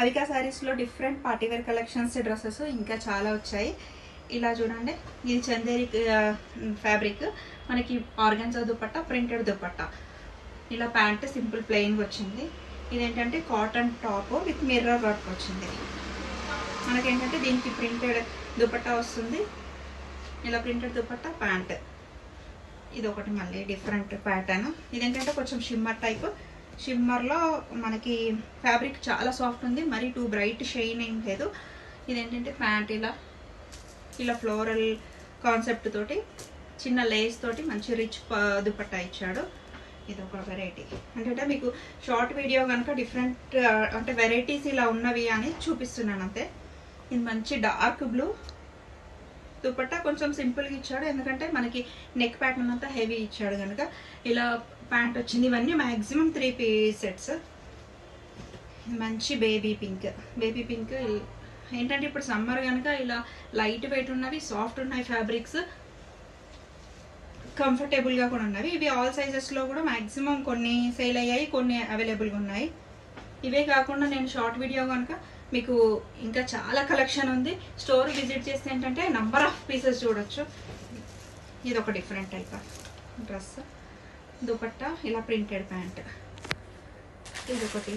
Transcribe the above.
అవికా శారీస్లో different party wear collections dresses ఇంకా చాలా వచ్చాయి. ఇలా చూడండి, ఇది చందేరి ఫ్యాబ్రిక్, మనకి ఆర్గాన్జా దుపట్టా, ప్రింటెడ్ దుపట్టా. ఇలా ప్యాంట్ సింపుల్ ప్లెయిన్గా వచ్చింది. ఇదేంటంటే cotton top with mirror work వచ్చింది. మనకేంటంటే దీనికి ప్రింటెడ్ దుపట్టా వస్తుంది. ఇలా ప్రింటెడ్ దుపట్టా ప్యాంట్. ఇది ఒకటి మళ్ళీ డిఫరెంట్ ప్యాటర్న్. ఇదేంటంటే కొంచెం షిమ్మర్ టైప్. షిమ్మర్లో మనకి ఫ్యాబ్రిక్ చాలా సాఫ్ట్ ఉంది, మరీ టూ బ్రైట్ షైన్ ఏం లేదు. ఇదేంటంటే ప్యాంట్ ఇలా ఫ్లోరల్ కాన్సెప్ట్ తోటి చిన్న లేస్ తోటి మంచి రిచ్ దుపట్టా ఇచ్చాడు. ఇది ఒక వెరైటీ. అంటే మీకు షార్ట్ వీడియో కనుక డిఫరెంట్ అంటే వెరైటీస్ ఇలా ఉన్నవి అని చూపిస్తున్నాను అంతే. ఇది మంచి డార్క్ బ్లూ దుపట్టా, కొంచెం సింపుల్గా ఇచ్చాడు ఎందుకంటే మనకి నెక్ ప్యాటర్న్ అంతా హెవీ ఇచ్చాడు కనుక. ఇలా ప్యాంట్ వచ్చింది. ఇవన్నీ మ్యాక్సిమం 3 పీస్ సెట్స్. మంచి బేబీ పింక్. బేబీ పింక్ ఏంటంటే ఇప్పుడు సమ్మర్ కనుక ఇలా లైట్ వెయిట్ ఉన్నవి, సాఫ్ట్ ఉన్నాయి ఫ్యాబ్రిక్స్, కంఫర్టబుల్గా కూడా ఉన్నవి. ఇవి ఆల్ సైజెస్లో కూడా మ్యాక్సిమం కొన్ని సేల్ అయ్యాయి, కొన్ని అవైలబుల్గా ఉన్నాయి. ఇవే కాకుండా నేను షార్ట్ వీడియో కనుక మీకు ఇంకా చాలా కలెక్షన్ ఉంది. స్టోర్ విజిట్ చేస్తే ఏంటంటే నంబర్ ఆఫ్ పీసెస్ చూడొచ్చు. ఇది ఒక different type of dress. Dupatta ఇలా ప్రింటెడ్ ప్యాంట్. ఇది ఒకటి